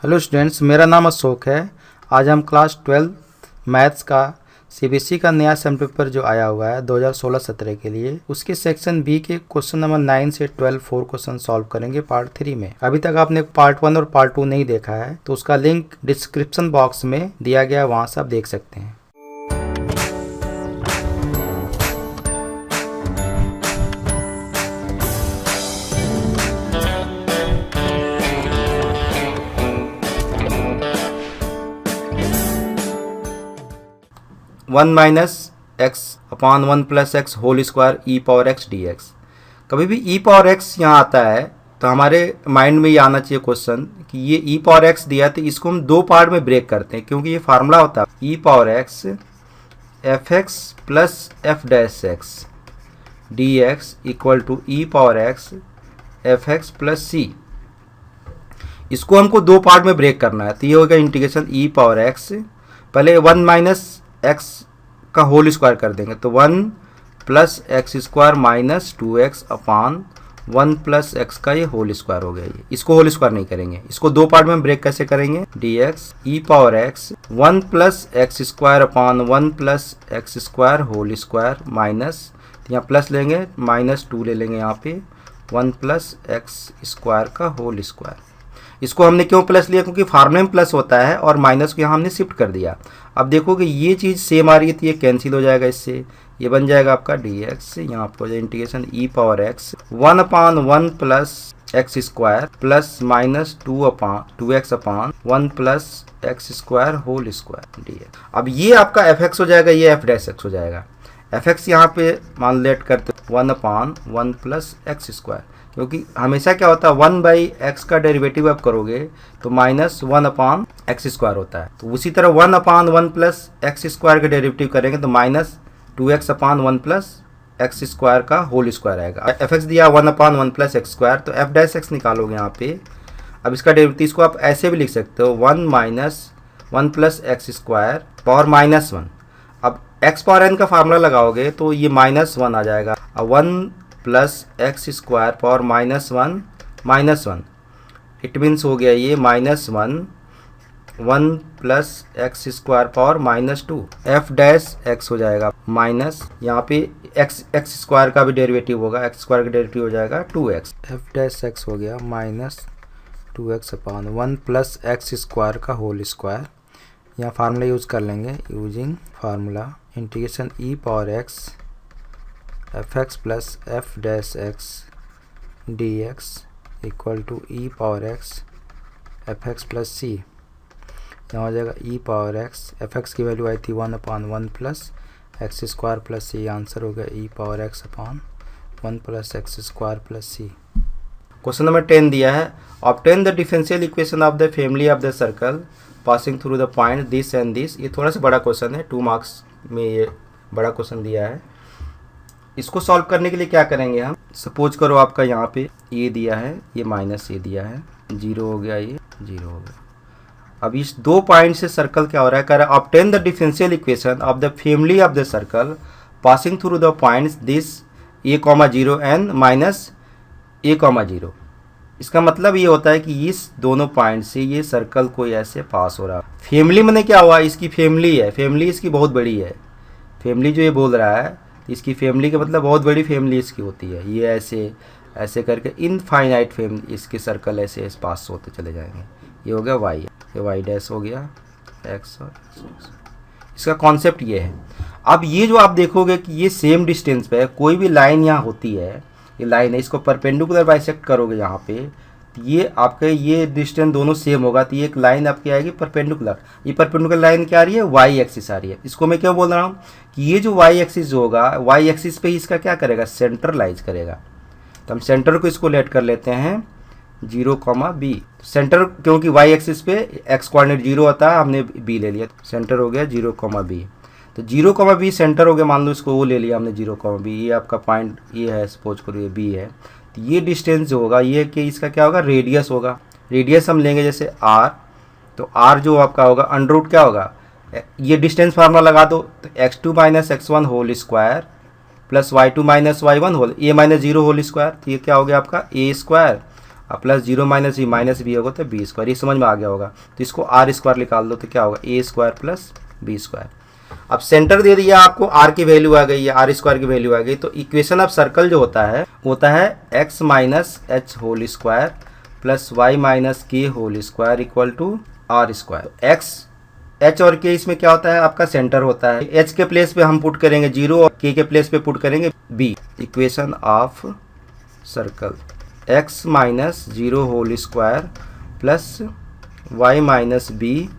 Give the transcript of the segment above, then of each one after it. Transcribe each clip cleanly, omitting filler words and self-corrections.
Hello students, मेरा नाम अशोक है। आज हम क्लास 12 मैथ्स का सीबीएसई का नया सेम पेपर जो आया हुआ है 2016-17 के लिए, उसके सेक्शन बी के क्वेश्चन नंबर 9 से 12 4 क्वेश्चन सॉल्व करेंगे पार्ट 3 में। अभी तक आपने पार्ट 1 और पार्ट 2 नहीं देखा है तो उसका लिंक डिस्क्रिप्शन बॉक्स में दिया गया है, वहाँ से आप देख सकते हैं। One minus x upon one plus x whole square e power x d x. कभी भी ई पावर एक्स यहाँ आता है तो हमारे माइंड में ये आना चाहिए क्वेश्चन कि ये ई पावर एक्स दिया तो इसको हम दो पार्ट में ब्रेक करते हैं, क्योंकि ये फार्मूला होता है e power x f x plus f dash x d x equal to e power x f x plus c. इसको हमको दो पार्ट में ब्रेक करना है तो ये होगा इंटीग्रेशन ई पावर एक्स, पहले वन माइनस एक्स का होल स्क्वायर कर देंगे तो one plus x square minus two x upon one plus x का ये होल स्क्वायर हो गया। ये इसको होल स्क्वायर नहीं करेंगे, इसको दो पार्ट में ब्रेक कैसे करेंगे, d x e power x one plus x square upon one plus x square whole square minus, यहाँ प्लस लेंगे माइनस टू ले लेंगे यहाँ पे वन प्लस एक्स स्क्वायर का होल स्क्वायर। इसको हमने क्यों प्लस लिया, क्योंकि फार्मूले में प्लस होता है और माइनस को यहाँ हमने शिफ्ट कर दिया। अब देखो कि ये चीज़ सेम आ रही है तो ये कैंसिल हो जाएगा, इससे ये बन जाएगा आपका डी एक्स, यहाँ पर हो जाए integration e power x one upon one plus x square plus minus two x upon one plus x square whole square d x. अब ये आपका एफ एक्स हो जाएगा, ये एफ डैश एक्स हो जाएगा। एफ एक्स यहाँ पे मान लेट करते one upon one plus x square, क्योंकि हमेशा क्या होता है वन बाई एक्स का डेरिवेटिव आप करोगे तो minus one upon x square होता है, तो उसी तरह one upon one plus x square का डेरिवेटिव करेंगे तो minus two x upon one plus x square का होल स्क्वायर आएगा। एफ एक्स दिया one upon one plus x square, तो एफ डैश एक्स निकालोगे यहाँ पे। अब इसका डेरिवेटिव इसको आप ऐसे भी लिख सकते हो one minus one plus x square power minus one. अब एक्स पावर एन का फार्मूला लगाओगे तो ये माइनस वन आ जाएगा। अब one plus x square power minus one it means हो गया ये minus one plus x square power minus two F dash x हो जाएगा माइनस, यहाँ पे एक्स स्क्वायर का भी डेरिवेटिव होगा, एक्स स्क्वायर का डेरिवेटिव हो जाएगा two x, f dash x हो गया minus two x upon one plus x square का होल स्क्वायर। यहाँ फार्मूला यूज़ कर लेंगे, using formula integration e power x f x plus f dash x d x equal to e power x f x plus c. यहाँ हो जाएगा e power x, f x की value आई थी one upon one plus x square plus सी, answer हो गया e power x upon one plus x square plus c. Question number 10 दिया है, obtain the differential equation of the family of the circle passing through the point this and this. ये थोड़ा सा बड़ा question है, 2 marks में ये बड़ा क्वेश्चन दिया है। इसको सॉल्व करने के लिए क्या करेंगे हम, सपोज करो आपका यहाँ पे ये दिया है, ये माइनस ये दिया है, जीरो हो गया, ये जीरो हो गया। अब इस दो पॉइंट से सर्कल क्या हो रहा है, कह रहा है obtain the differential equation of the family of the circle passing through the points this A comma zero and minus A comma zero. इसका मतलब ये होता है कि इस दोनों पॉइंट से ये सर्कल कोई ऐसे पास हो रहा है। फैमिली में क्या हुआ, इसकी फैमिली है, फैमिली इसकी बहुत बड़ी है। फैमिली जो ये बोल रहा है इसकी फैमिली का मतलब बहुत बड़ी फैमिली इसकी होती है। ये ऐसे ऐसे करके इनफाइनाइट फैमिली इसके सर्कल ऐसे पास होते चले जाएंगे। ये हो गया वाई, ये वाई डैश हो गया एक्स और एक्स। इसका कॉन्सेप्ट ये है। अब ये जो आप देखोगे कि ये सेम डिस्टेंस पे है, कोई भी लाइन यहाँ होती है, ये लाइन है, इसको परपेंडिकुलर बाइसेक्ट करोगे यहाँ पे, ये आपके ये डिस्टेंस दोनों सेम होगा तो ये एक लाइन आपकी आएगी परपेंडिकुलर। ये परपेंडिकुलर लाइन क्या आ रही है, वाई एक्सिस आ रही है। इसको मैं क्यों बोल रहा हूँ कि ये जो वाई एक्सिस जो होगा, वाई एक्सिस पे इसका क्या करेगा, सेंट्रलाइज करेगा। तो हम सेंटर को इसको लेट कर लेते हैं 0, बी। सेंटर क्योंकि वाई एक्सिस पे एक्स कोऑर्डिनेट 0 होता है, हमने बी ले लिया, सेंटर हो गया 0, बी। तो 0, बी सेंटर हो गया, मान लो इसको वो ले लिया हमने 0, बी। ये आपका पॉइंट ये है, सपोज करो ये बी है। तो ये डिस्टेंस जो होगा ये कि इसका क्या होगा, रेडियस होगा। रेडियस हम लेंगे जैसे r, तो r जो आपका होगा अंडर रूट क्या होगा, ये डिस्टेंस फार्मूला लगा दो तो x2 minus x1 whole square plus y2 minus y1 whole, a minus 0 whole square. तो ये क्या हो गया आपका a स्क्वायर अब प्लस जीरो माइनस बी होगा तो बी स्क्वायर, ये समझ में आ गया होगा। तो इसको आर स्क्वायर निकाल दो तो क्या होगा a square plus b square. अब सेंटर दे दिया आपको, आर की वैल्यू आ गई है, आर स्क्वायर की वैल्यू आ गई, तो इक्वेशन ऑफ सर्कल जो होता है x minus h whole square plus y minus k whole square equal to r square. X h और के इसमें क्या होता है आपका सेंटर होता है। एच के प्लेस पे हम पुट करेंगे जीरो और के प्लेस पे पुट करेंगे B. Equation of circle x minus zero whole square plus y minus b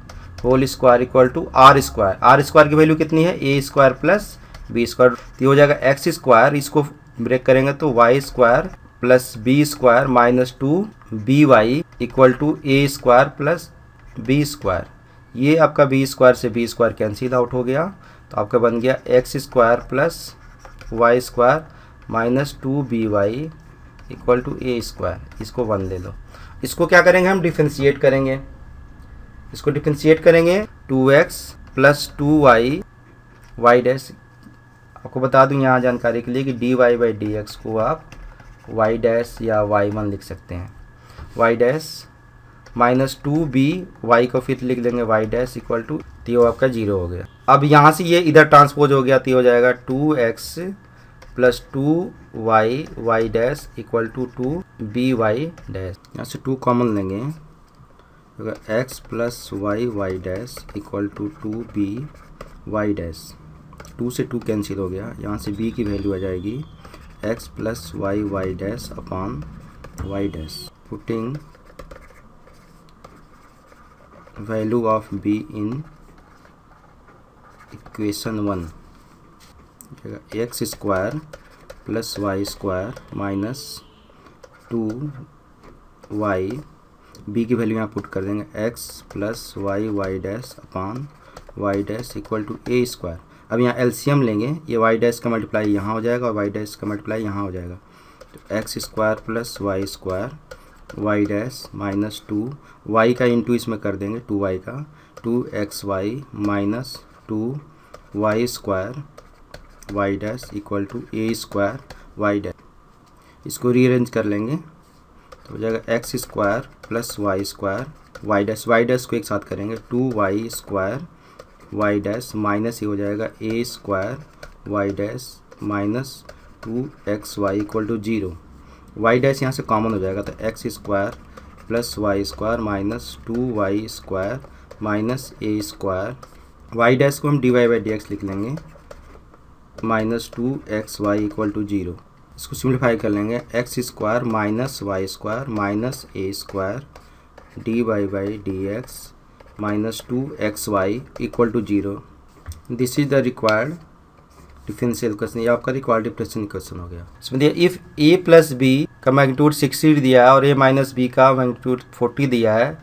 whole square equal to r square. R square की वैल्यू कितनी है a square plus b square, तो हो जाएगा एक्स स्क्वायर, इसको break करेंगे तो y square plus b square minus two b y equal to a square plus b square. ये आपका बी स्क्वायर से बी स्क्वायर कैंसिल आउट हो गया, तो आपका बन गया x square plus y square minus two b y equal to a square. इसको 1 ले लो। इसको क्या करेंगे हम डिफरेंशिएट करेंगे, इसको डिफरेंशिएट करेंगे 2x plus 2y y dash. आपको बता दूं यहाँ जानकारी के लिए कि dy बाई डी एक्स को आप y डैश या y1 लिख सकते हैं, y dash minus 2b y को फिर लिख लेंगे y डैश इक्वल टू, तो आपका 0 हो गया। अब यहाँ से ये इधर ट्रांसपोज हो गया, तो हो जाएगा 2x plus 2y y dash equal to 2by dash. यहाँ से 2 कॉमन लेंगे, x plus y dash equal to 2by dash. 2 से 2 कैंसिल हो गया, यहाँ से b की वैल्यू आ जाएगी x plus y dash upon y dash. Putting value of b in equation 1, x square plus y square minus 2y, b की value यहाँ पुट कर देंगे x plus y dash upon y dash equal to a square. अब यहाँ LCM लेंगे, ये y dash का multiply यहाँ हो जाएगा और y डैश का मल्टीप्लाई यहाँ हो जाएगा, तो x square plus y square y dash minus 2y का इंटू इसमें कर देंगे 2y का 2xy minus 2y square y dash equal to a square y dash. इसको रीअरेंज कर लेंगे तो हो जाएगा x square plus y square y dash को एक साथ करेंगे 2y square y dash minus ये हो जाएगा a square y dash minus 2xy equal to 0। Y dash यहाँ से कॉमन हो जाएगा, तो x square plus y square minus 2y square minus a square. Y dash को हम dy बाई डी एक्स लिख लेंगे माइनस 2xy इक्वल टू 0। इसको सिम्प्लीफाई कर लेंगे, x square minus y square minus a square dy by d x minus 2xy equal to 0। This is the required differential question, ये आपका required differential question हो गया। इसमें दिया इफ a प्लस बी का मैग्नीट्यूड 60 दिया है और a माइनस बी का मैग्नीट्यूड 40 दिया है,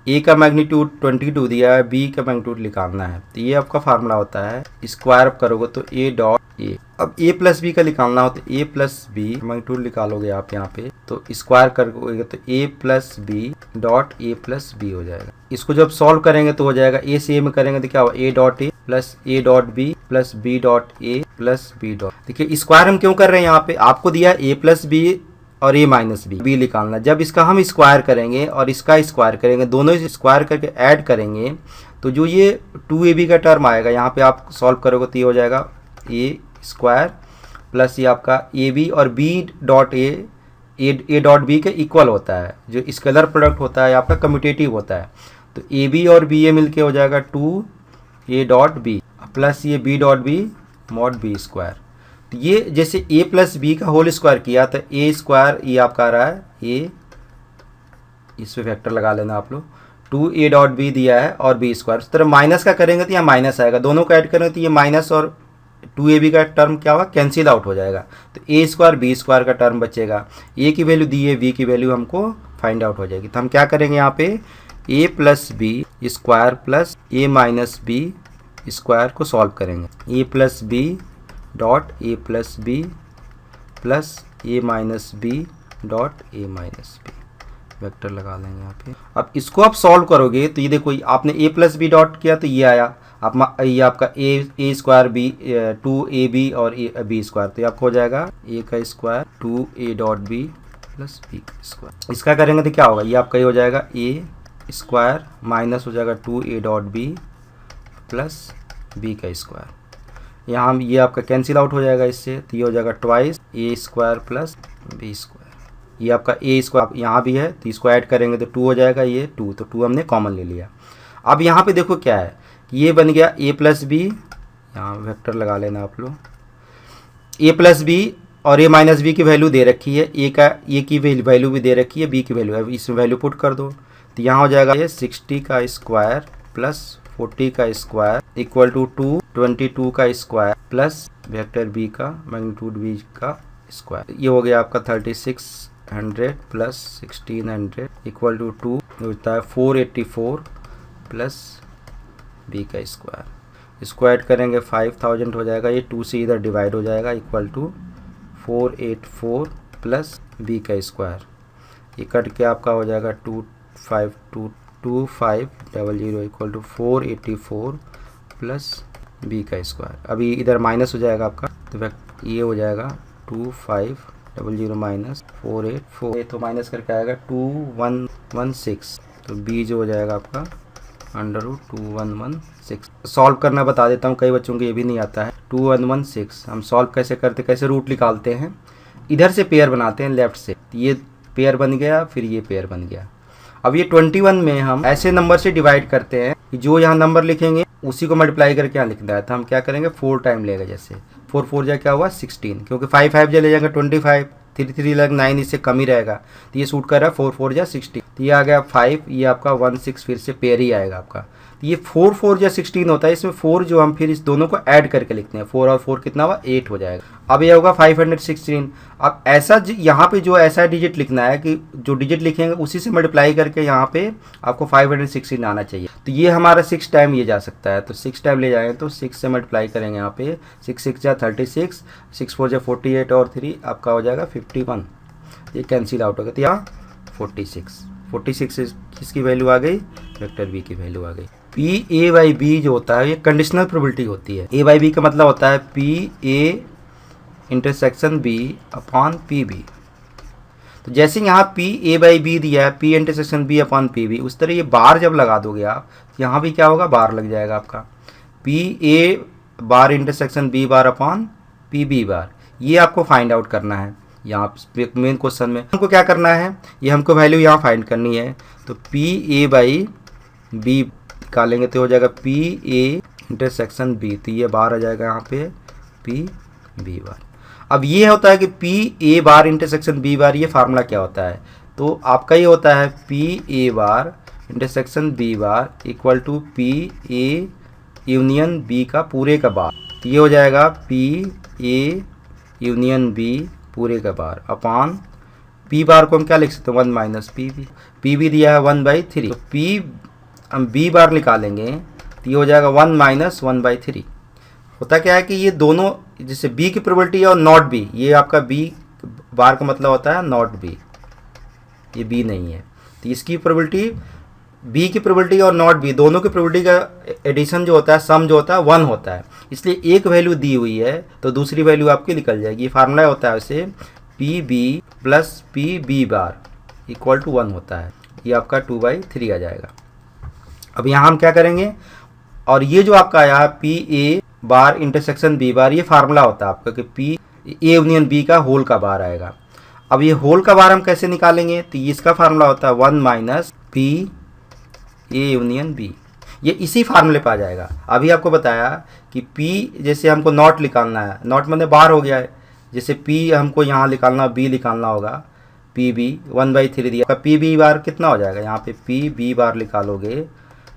a का मैग्नीट्यूड 22 दिया है, b का मैग्नीट्यूड निकालना है, तो ये आपका फार्मूला होता है स्क्वायर अप करोगे तो a डॉट a। अब a प्लस बी का निकालना हो तो a प्लस बी मैग्नीट्यूड निकालोगे आप यहाँ पे, तो स्क्वायर करोगे तो a plus b dot a plus b हो जाएगा। इसको जब सॉल्व करेंगे तो हो जाएगा a से a में करेंगे तो क्या होगा a dot a plus a dot b plus b dot a plus b dot. देखिए स्क्वायर हम क्यों कर रहे हैं, यहाँ पे आपको दिया a प्लस बी और a माइनस बी निकालना। जब इसका हम स्क्वायर करेंगे और इसका स्क्वायर करेंगे, दोनों स्क्वायर करके ऐड करेंगे, तो जो ये 2ab का टर्म आएगा यहाँ पे आप सॉल्व करोगे तो ये हो जाएगा a स्क्वायर प्लस ये आपका ab और b dot a dot b के इक्वल होता है, जो स्केलर प्रोडक्ट होता है आपका कम्यूटेटिव होता है, तो ab और ba मिलके हो जाएगा 2a डॉट b प्लस ये b dot b mod b square. तो ये जैसे a प्लस बी का होल स्क्वायर किया तो a स्क्वायर ये आपका आ रहा है a, इस पे वेक्टर लगा लेना आप लोग, 2a डॉट b दिया है और b स्क्वायर। इस तरह माइनस का करेंगे तो यहाँ माइनस आएगा, दोनों को ऐड करेंगे तो ये माइनस और 2ab का टर्म क्या होगा कैंसिल आउट हो जाएगा, तो a स्क्वायर b स्क्वायर का टर्म बचेगा। a की वैल्यू दी है, b की वैल्यू हमको फाइंड आउट हो जाएगी, तो हम क्या करेंगे यहाँ पे a plus b square plus a minus b square को सॉल्व करेंगे। a plus b dot a plus b plus a minus b dot a minus b, vector लगा लेंगे यहाँ पे। अब इसको आप सॉल्व करोगे तो ये देखो आपने a प्लस बी डॉट किया तो ये आया, आप ये आपका a स्क्वायर बी 2ab और b स्क्वायर, तो आपको हो जाएगा a का square 2a dot b plus b का स्क्वायर। इसका करेंगे तो क्या होगा, ये आपका ये हो जाएगा ए स्क्वायर माइनस हो जाएगा 2a dot b plus b का स्क्वायर। यहाँ ये आपका कैंसिल आउट हो जाएगा इससे, तो ये हो जाएगा ट्वाइस ए स्क्वायर प्लस बी स्क्वायर। ये आपका ए स्क्वायर यहाँ भी है, तो इसको ऐड करेंगे तो 2 हो जाएगा, ये 2, तो 2 हमने कॉमन ले लिया। अब यहाँ पे देखो क्या है, ये बन गया ए प्लस बी, यहाँ वेक्टर लगा लेना आप लोग, ए प्लस बी और ए माइनस बी की वैल्यू दे रखी है, ए की वैल्यू भी दे रखी है, बी की वैल्यू है, इसमें वैल्यू पुट कर दो, तो यहाँ हो जाएगा ये 60 का स्क्वायर प्लस 40 का स्क्वायर इक्वल टू 22 का स्क्वायर प्लस वेक्टर बी का मैग्नीट्यूड बी का स्क्वायर। ये हो गया आपका 3600 प्लस 1600 इक्वल टू 2 होता है 484 प्लस बी का स्क्वायर। इसको ऐड करेंगे 5000 हो जाएगा, ये 2 से इधर डिवाइड हो जाएगा इक्वल टू 484 प्लस बी का स्क्वायर। ये कट के आपका हो जाएगा 2500 इक्वल टू 484 प्लस बी का स्क्वायर। अभी इधर माइनस हो जाएगा आपका, तो ये हो जाएगा 2500 माइनस 484, ये तो माइनस करके आएगा 2116, तो बी जो हो जाएगा आपका √2116। सॉल्व करना बता देता हूँ, कई बच्चों को ये भी नहीं आता है। 2116 हम सॉल्व कैसे करते, कैसे रूट निकालते हैं, इधर से पेयर बनाते हैं लेफ्ट से, ये पेयर बन गया, फिर ये पेयर बन गया। अब ये 21 में हम ऐसे नंबर से डिवाइड करते हैं कि जो यहाँ नंबर लिखेंगे उसी को मल्टीप्लाई करके यहाँ लिखना है, तो हम क्या करेंगे 4 टाइम लेगा, जैसे 4 4 जा क्या हुआ 16, क्योंकि 5 5 जा ले जाएगा 25, 3 3 लग 9, इससे कम ही रहेगा, तो ये सूट कर रहा है 4 4 जा 16, तो ये आ गया 5, ये आपका 16 फिर से पेयर ही आएगा आपका, तो ये 4 4 जा 16 होता है। इसमें 4 जो हम फिर इस दोनों को ऐड करके लिखते हैं, 4 और 4 कितना हुआ 8 हो जाएगा। अब ये होगा 516। अब ऐसा यहाँ पे जो ऐसा डिजिट लिखना है कि जो डिजिट लिखेंगे उसी से मल्टीप्लाई करके यहाँ पे आपको 516 आना चाहिए, तो ये हमारा 6 टाइम ये जा सकता है, तो 6 टाइम ले जाएंगे तो 6 से मल्टीप्लाई करेंगे यहाँ पे, 6 6 जा 36, 6 4 जा 48 और 3 आपका हो जाएगा 51, ये कैंसिल आउट हो गया, तो यहाँ 46 किसकी वैल्यू आ गई, वेक्टर बी की वैल्यू आ गई। पी ए बाई बी जो होता है ये कंडीशनल प्रोबेबिलिटी होती है। ए बाई बी का मतलब होता है P A intersection B upon P B. तो जैसे यहाँ पी ए बाई बी दिया है, P intersection B upon P B, उस तरह ये बार जब लगा दोगे आप, यहाँ भी क्या होगा बार लग जाएगा आपका, P A bar intersection B bar upon P B bar. ये आपको फाइंड आउट करना है यहाँ मेन क्वेश्चन में। हमको क्या करना है, ये हमको वैल्यू यहाँ फाइंड करनी है, तो पी ए बाई बी निकालेंगे तो हो जाएगा पी ए इंटरसेक्शन बी, तो ये बार आ जाएगा यहाँ पे पी बी बार। अब ये होता है कि P A bar intersection B bar, ये फार्मूला क्या होता है, तो आपका ये होता है P A bar intersection B bar equal to P A union B का पूरे का बार, तो ये हो जाएगा पी ए यूनियन बी पूरे का बार अपॉन पी बार को हम क्या लिख सकते हैं 1 minus P B. P B दिया है 1/3, तो पी हम बी बार निकालेंगे तो ये हो जाएगा 1 माइनस 1/3। होता क्या है कि ये दोनों जैसे बी की प्रोबेबिलिटी और नॉट बी, ये आपका बी बार का मतलब होता है नॉट बी, ये बी नहीं है, तो इसकी प्रोबेबिलिटी बी की प्रोबेबिलिटी और नॉट बी दोनों की प्रोबेबिलिटी का एडिशन जो होता है सम जो होता है 1 होता है, इसलिए एक वैल्यू दी हुई है तो दूसरी वैल्यू आपकी निकल जाएगी। ये फार्मूला होता है उसे P B plus P B bar equal to 1 होता है, ये आपका 2/3 आ जाएगा। अब यहाँ हम क्या करेंगे, और ये जो आपका आया P A bar intersection B bar, ये फार्मूला होता है आपका कि पी ए यूनियन बी का होल का बार आएगा। अब ये होल का बार हम कैसे निकालेंगे, तो इसका फार्मूला होता है 1 minus P A union B, ये इसी फार्मूले पर आ जाएगा। अभी आपको बताया कि पी जैसे हमको नॉट निकालना है, नॉट मतलब बार हो गया है, जैसे पी हमको यहाँ निकालना बी निकालना होगा, पी बी 1/3 दिया, पी बी बार कितना हो जाएगा, यहाँ पे पी बी बार निकालोगे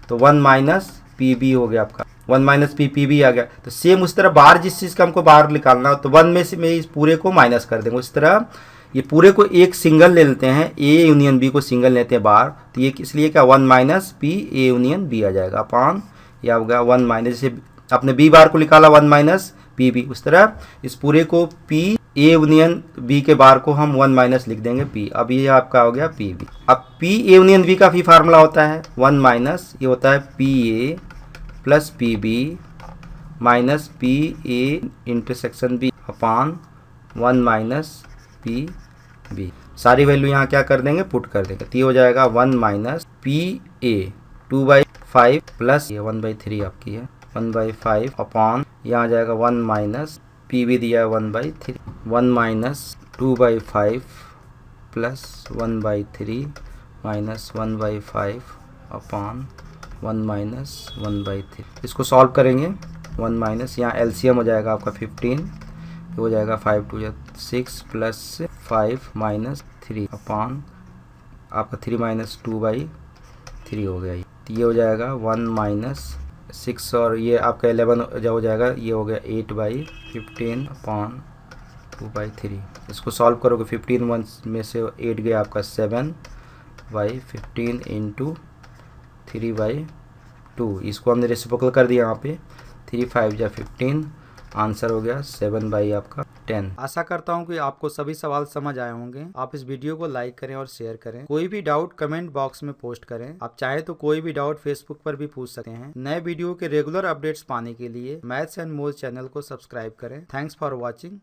तो 1 माइनस पी बी हो गया आपका, 1 माइनस पी बी आ गया। तो सेम उस तरह बार जिस चीज़ का हमको बार निकालना हो तो 1 में से इस पूरे को माइनस कर देंगे, उस तरह ये पूरे को एक सिंगल ले लेते हैं, ए यूनियन बी को सिंगल लेते हैं बार, तो ये इसलिए क्या 1 minus P A union B आ जाएगा अपॉन ये होगा 1 माइनस, जैसे अपने बी बार को निकाला 1 माइनस पी बी, उस तरह इस पूरे को पी ए यूनियन बी के बार को हम 1 माइनस लिख देंगे पी। अब ये आपका हो गया पी बी। अब पी ए यूनियन बी का भी फार्मूला होता है 1 माइनस, ये होता है P A plus P B minus P A intersection B upon 1 minus P B. सारी वैल्यू यहाँ क्या कर देंगे, पुट कर देंगे। तो ये हो जाएगा 1 माइनस पी ए 2/5 प्लस ये 1/3 आपकी है 1/5 अपॉन यहाँ आ जाएगा 1 माइनस पी भी दिया है 1/3 1 minus 2/5 plus 1/3 minus 1/5 upon 1 minus 1/3। इसको सॉल्व करेंगे 1 माइनस यहाँ एलसीएम हो जाएगा आपका 15, हो जाएगा 5 2 6 प्लस 5 माइनस 3 अपॉन आपका 3 माइनस 2/3 हो गया। तो ये हो जाएगा 1 माइनस 6 और ये आपका 11 जो हो जाएगा, ये हो गया 8/15 अपॉन 2/3। इसको सॉल्व करोगे 15 1 में से 8 गया आपका 7/15 इंटू 3/2। इसको हमने रेसिप्रोकल कर दिया यहाँ पे 3 5 जा 15, आंसर हो गया 7/10। आशा करता हूँ कि आपको सभी सवाल समझ आए होंगे। आप इस वीडियो को लाइक करें और शेयर करें। कोई भी डाउट कमेंट बॉक्स में पोस्ट करें। आप चाहे तो कोई भी डाउट फेसबुक पर भी पूछ सकते हैं। नए वीडियो के रेगुलर अपडेट्स पाने के लिए मैथ्स एंड मोर चैनल को सब्सक्राइब करें। Thanks for watching.